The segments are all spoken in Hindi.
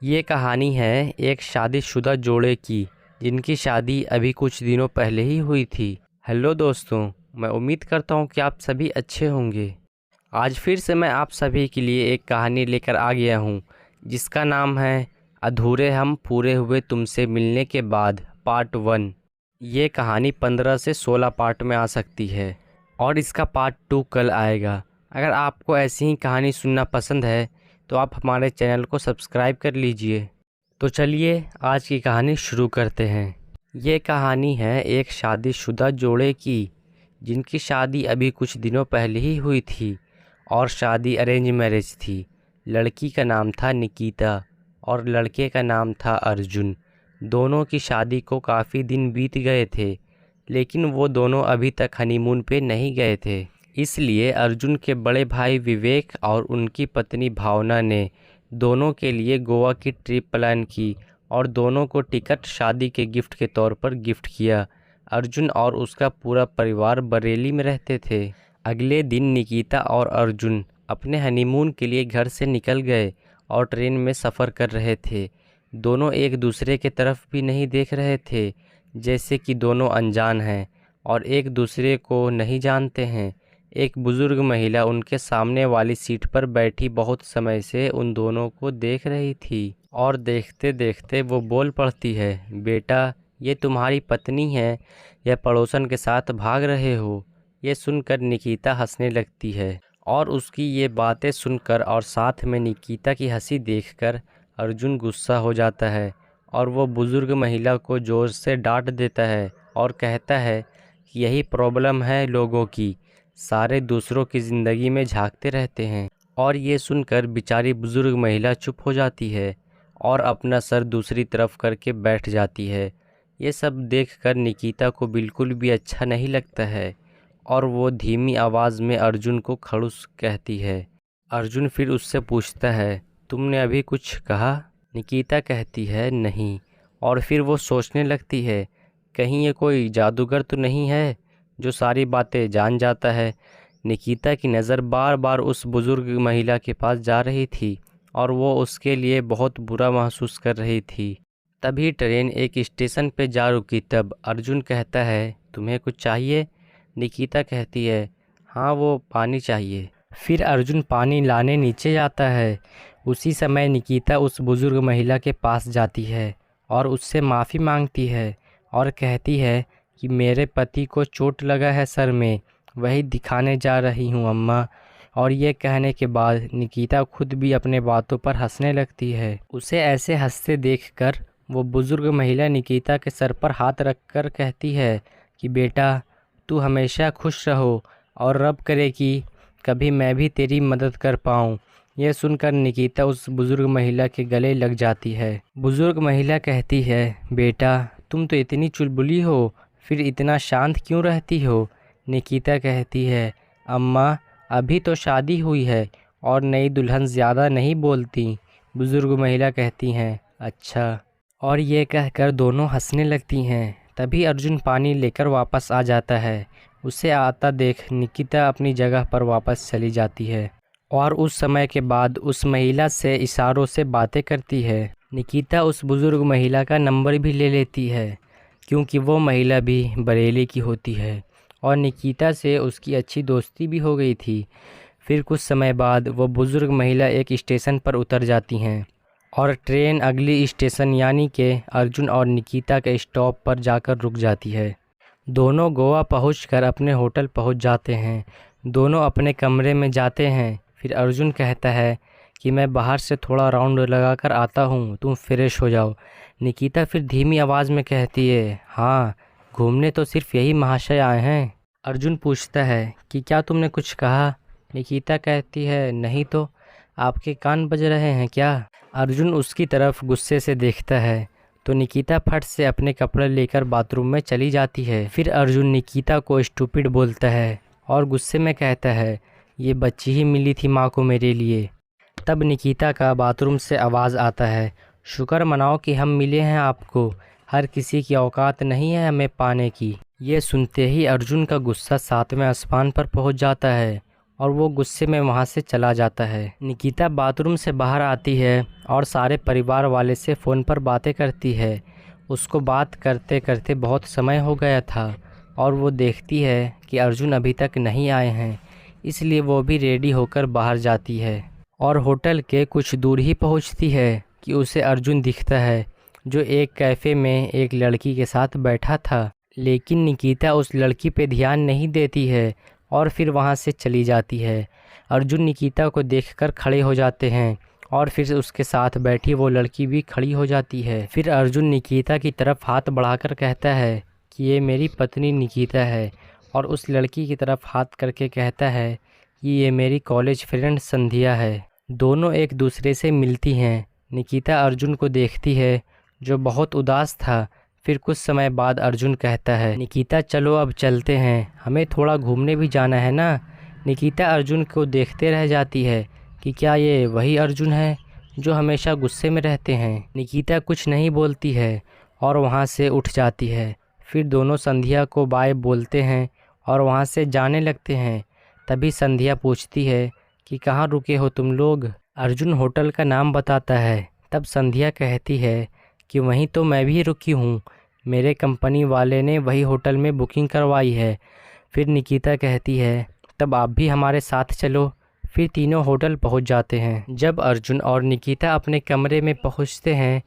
ये कहानी है एक शादीशुदा जोड़े की, जिनकी शादी अभी कुछ दिनों पहले ही हुई थी। हेलो दोस्तों, मैं उम्मीद करता हूँ कि आप सभी अच्छे होंगे। आज फिर से मैं आप सभी के लिए एक कहानी लेकर आ गया हूँ, जिसका नाम है अधूरे हम पूरे हुए तुमसे मिलने के बाद पार्ट 1। ये कहानी 15 से 16 पार्ट में आ सकती है और इसका पार्ट 2 कल आएगा। अगर आपको ऐसी ही कहानी सुनना पसंद है तो आप हमारे चैनल को सब्सक्राइब कर लीजिए। तो चलिए आज की कहानी शुरू करते हैं। ये कहानी है एक शादीशुदा जोड़े की, जिनकी शादी अभी कुछ दिनों पहले ही हुई थी और शादी अरेंज मैरिज थी। लड़की का नाम था निकिता और लड़के का नाम था अर्जुन। दोनों की शादी को काफ़ी दिन बीत गए थे, लेकिन वो दोनों अभी तक हनीमून पे नहीं गए थे। इसलिए अर्जुन के बड़े भाई विवेक और उनकी पत्नी भावना ने दोनों के लिए गोवा की ट्रिप प्लान की और दोनों को टिकट शादी के गिफ्ट के तौर पर गिफ्ट किया। अर्जुन और उसका पूरा परिवार बरेली में रहते थे। अगले दिन निकिता और अर्जुन अपने हनीमून के लिए घर से निकल गए और ट्रेन में सफ़र कर रहे थे। दोनों एक दूसरे के तरफ भी नहीं देख रहे थे, जैसे कि दोनों अनजान हैं और एक दूसरे को नहीं जानते हैं। एक बुज़ुर्ग महिला उनके सामने वाली सीट पर बैठी बहुत समय से उन दोनों को देख रही थी और देखते देखते वो बोल पड़ती है, बेटा ये तुम्हारी पत्नी है या पड़ोसन के साथ भाग रहे हो। ये सुनकर निकिता हंसने लगती है और उसकी ये बातें सुनकर और साथ में निकिता की हंसी देखकर अर्जुन गुस्सा हो जाता है और वो बुज़ुर्ग महिला को ज़ोर से डांट देता है और कहता है कि यही प्रॉब्लम है लोगों की, सारे दूसरों की ज़िंदगी में झांकते रहते हैं। और ये सुनकर बेचारी बुज़ुर्ग महिला चुप हो जाती है और अपना सर दूसरी तरफ करके बैठ जाती है। ये सब देखकर निकिता को बिल्कुल भी अच्छा नहीं लगता है और वो धीमी आवाज़ में अर्जुन को खड़ूस कहती है। अर्जुन फिर उससे पूछता है, तुमने अभी कुछ कहा? निकिता कहती है नहीं, और फिर वो सोचने लगती है कहीं ये कोई जादूगर तो नहीं है जो सारी बातें जान जाता है। निकिता की नज़र बार बार उस बुज़ुर्ग महिला के पास जा रही थी और वो उसके लिए बहुत बुरा महसूस कर रही थी। तभी ट्रेन एक स्टेशन पे जा रुकी। तब अर्जुन कहता है, तुम्हें कुछ चाहिए? निकिता कहती है, हाँ वो पानी चाहिए। फिर अर्जुन पानी लाने नीचे जाता है। उसी समय निकिता उस बुज़ुर्ग महिला के पास जाती है और उससे माफ़ी मांगती है और कहती है कि मेरे पति को चोट लगा है सर में, वही दिखाने जा रही हूँ अम्मा। और ये कहने के बाद निकिता खुद भी अपने बातों पर हंसने लगती है। उसे ऐसे हंसते देखकर वो बुज़ुर्ग महिला निकिता के सर पर हाथ रखकर कहती है कि बेटा तू हमेशा खुश रहो और रब करे कि कभी मैं भी तेरी मदद कर पाऊँ। यह सुनकर निकिता उस बुज़ुर्ग महिला के गले लग जाती है। बुज़ुर्ग महिला कहती है, बेटा तुम तो इतनी चुलबुली हो, फिर इतना शांत क्यों रहती हो? निकिता कहती है, अम्मा अभी तो शादी हुई है और नई दुल्हन ज़्यादा नहीं बोलती। बुज़ुर्ग महिला कहती हैं, अच्छा। और ये कहकर दोनों हंसने लगती हैं। तभी अर्जुन पानी लेकर वापस आ जाता है। उसे आता देख निकिता अपनी जगह पर वापस चली जाती है और उस समय के बाद उस महिला से इशारों से बातें करती है। निकिता उस बुज़ुर्ग महिला का नंबर भी ले लेती है, क्योंकि वो महिला भी बरेली की होती है और निकिता से उसकी अच्छी दोस्ती भी हो गई थी। फिर कुछ समय बाद वो बुज़ुर्ग महिला एक स्टेशन पर उतर जाती हैं और ट्रेन अगली स्टेशन यानी कि अर्जुन और निकिता के स्टॉप पर जाकर रुक जाती है। दोनों गोवा पहुंचकर अपने होटल पहुंच जाते हैं। दोनों अपने कमरे में जाते हैं। फिर अर्जुन कहता है कि मैं बाहर से थोड़ा राउंड लगाकर आता हूँ, तुम फ्रेश हो जाओ। निकिता फिर धीमी आवाज़ में कहती है, हाँ घूमने तो सिर्फ यही महाशय आए हैं। अर्जुन पूछता है कि क्या तुमने कुछ कहा? निकिता कहती है, नहीं तो, आपके कान बज रहे हैं क्या? अर्जुन उसकी तरफ गुस्से से देखता है तो निकिता फट से अपने कपड़े लेकर बाथरूम में चली जाती है। फिर अर्जुन निकिता को स्टूपिड बोलता है और गुस्से में कहता है, ये बच्ची ही मिली थी माँ को मेरे लिए। तब निकिता का बाथरूम से आवाज़ आता है, शुक्र मनाओ कि हम मिले हैं आपको, हर किसी की औकात नहीं है हमें पाने की। ये सुनते ही अर्जुन का गुस्सा 7वें आसमान पर पहुंच जाता है। और वो गुस्से में वहाँ से चला जाता है। निकिता बाथरूम से बाहर आती है और सारे परिवार वाले से फ़ोन पर बातें करती है। उसको बात करते करते बहुत समय हो गया था और वो देखती है कि अर्जुन अभी तक नहीं आए हैं, इसलिए वो भी रेडी होकर बाहर जाती है और होटल के कुछ दूर ही पहुंचती है कि उसे अर्जुन दिखता है, जो एक कैफ़े में एक लड़की के साथ बैठा था। लेकिन निकिता उस लड़की पे ध्यान नहीं देती है और फिर वहाँ से चली जाती है। अर्जुन निकिता को देखकर खड़े हो जाते हैं और फिर उसके साथ बैठी वो लड़की भी खड़ी हो जाती है। फिर अर्जुन निकिता की तरफ हाथ बढ़ाकर कहता है कि ये मेरी पत्नी निकिता है, और उस लड़की की तरफ हाथ करके कहता है कि ये मेरी कॉलेज फ्रेंड संध्या है। दोनों एक दूसरे से मिलती हैं। निकिता अर्जुन को देखती है, जो बहुत उदास था। फिर कुछ समय बाद अर्जुन कहता है, निकिता चलो अब चलते हैं, हमें थोड़ा घूमने भी जाना है ना। निकिता अर्जुन को देखते रह जाती है कि क्या ये वही अर्जुन है जो हमेशा गुस्से में रहते हैं। निकिता कुछ नहीं बोलती है और वहाँ से उठ जाती है। फिर दोनों संध्या को बाय बोलते हैं और वहाँ से जाने लगते हैं। तभी संध्या पूछती है कि कहाँ रुके हो तुम लोग। अर्जुन होटल का नाम बताता है। तब संध्या कहती है कि वहीं तो मैं भी रुकी हूँ, मेरे कंपनी वाले ने वही होटल में बुकिंग करवाई है। फिर निकिता कहती है तब आप भी हमारे साथ चलो। फिर तीनों होटल पहुँच जाते हैं। जब अर्जुन और निकिता अपने कमरे में पहुँचते हैं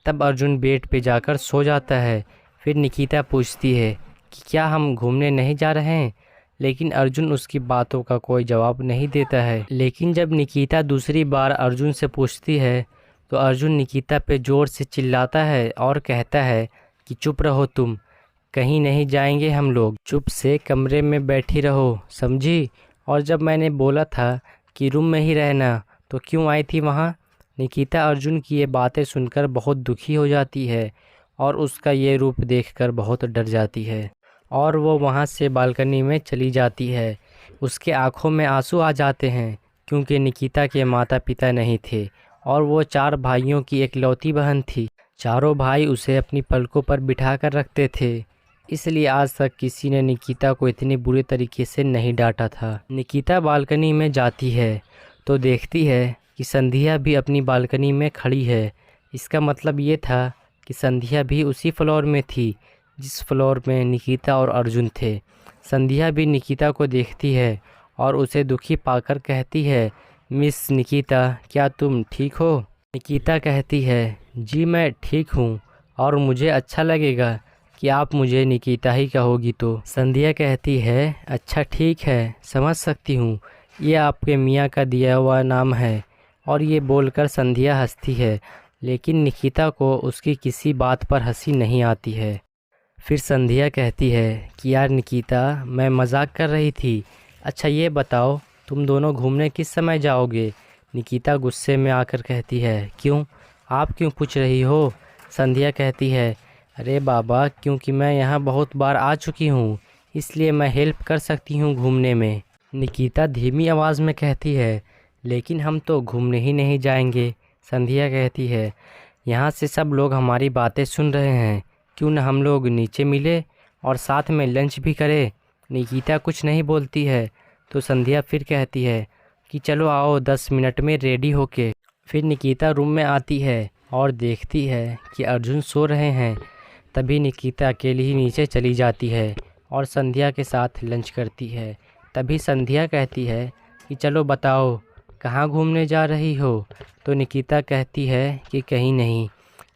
तब अर्जुन बेड पे जाकर सो जाता है। फिर निकिता पूछती है कि क्या हम घूमने नहीं जा रहे हैं, लेकिन अर्जुन उसकी बातों का कोई जवाब नहीं देता है। लेकिन जब निकिता दूसरी बार अर्जुन से पूछती है तो अर्जुन निकिता पे ज़ोर से चिल्लाता है और कहता है कि चुप रहो तुम, कहीं नहीं जाएंगे हम लोग, चुप से कमरे में बैठी रहो, समझी। और जब मैंने बोला था कि रूम में ही रहना तो क्यों आई थी वहाँ। निकिता अर्जुन की ये बातें सुनकर बहुत दुखी हो जाती है और उसका ये रूप देखकर बहुत डर जाती है और वो वहाँ से बालकनी में चली जाती है। उसके आंखों में आंसू आ जाते हैं क्योंकि निकिता के माता पिता नहीं थे और वो 4 भाइयों की इकलौती बहन थी। चारों भाई उसे अपनी पलकों पर बिठा कर रखते थे, इसलिए आज तक किसी ने निकिता को इतने बुरे तरीके से नहीं डांटा था। निकिता बालकनी में जाती है तो देखती है कि संध्या भी अपनी बालकनी में खड़ी है। इसका मतलब ये था कि संध्या भी उसी फ्लोर में थी जिस फ्लोर में निकिता और अर्जुन थे। संध्या भी निकिता को देखती है और उसे दुखी पाकर कहती है, मिस निकिता क्या तुम ठीक हो। निकिता कहती है, जी मैं ठीक हूँ और मुझे अच्छा लगेगा कि आप मुझे निकिता ही कहोगी तो। संध्या कहती है, अच्छा ठीक है, समझ सकती हूँ, ये आपके मियाँ का दिया हुआ नाम है। और ये बोलकर संध्या हंसती है, लेकिन निकिता को उसकी किसी बात पर हंसी नहीं आती है। फिर संध्या कहती है कि यार निकिता, मैं मजाक कर रही थी। अच्छा ये बताओ तुम दोनों घूमने किस समय जाओगे। निकिता गुस्से में आकर कहती है, क्यों, आप क्यों पूछ रही हो। संध्या कहती है, अरे बाबा, क्योंकि मैं यहाँ बहुत बार आ चुकी हूँ, इसलिए मैं हेल्प कर सकती हूँ घूमने में। निकिता धीमी आवाज़ में कहती है, लेकिन हम तो घूमने ही नहीं जाएंगे। संध्या कहती है, यहाँ से सब लोग हमारी बातें सुन रहे हैं, क्यों न हम लोग नीचे मिले और साथ में लंच भी करें। निकिता कुछ नहीं बोलती है तो संध्या फिर कहती है कि चलो आओ 10 मिनट में रेडी होके। फिर निकिता रूम में आती है और देखती है कि अर्जुन सो रहे हैं। तभी निकिता अकेली ही नीचे चली जाती है और संध्या के साथ लंच करती है। तभी संध्या कहती है कि चलो बताओ कहाँ घूमने जा रही हो। तो निकिता कहती है कि कहीं नहीं,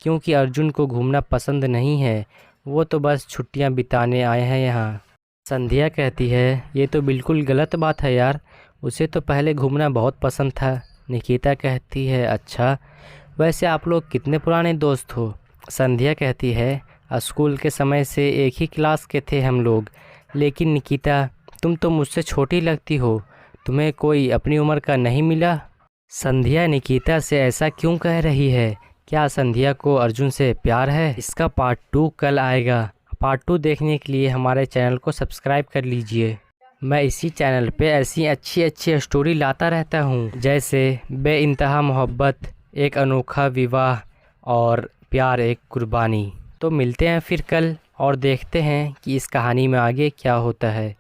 क्योंकि अर्जुन को घूमना पसंद नहीं है, वो तो बस छुट्टियाँ बिताने आए हैं यहाँ। संध्या कहती है, ये तो बिल्कुल गलत बात है यार, उसे तो पहले घूमना बहुत पसंद था। निकिता कहती है, अच्छा वैसे आप लोग कितने पुराने दोस्त हो। संध्या कहती है, स्कूल के समय से एक ही क्लास के थे हम लोग। लेकिन निकिता, तुम तो मुझसे छोटी लगती हो, तुम्हें कोई अपनी उम्र का नहीं मिला। संध्या निकिता से ऐसा क्यों कह रही है, क्या संध्या को अर्जुन से प्यार है। इसका पार्ट 2 कल आएगा। पार्ट 2 देखने के लिए हमारे चैनल को सब्सक्राइब कर लीजिए। मैं इसी चैनल पे ऐसी अच्छी अच्छी स्टोरी लाता रहता हूँ, जैसे बेइंतहा मोहब्बत, एक अनोखा विवाह और प्यार एक कुर्बानी। तो मिलते हैं फिर कल और देखते हैं कि इस कहानी में आगे क्या होता है।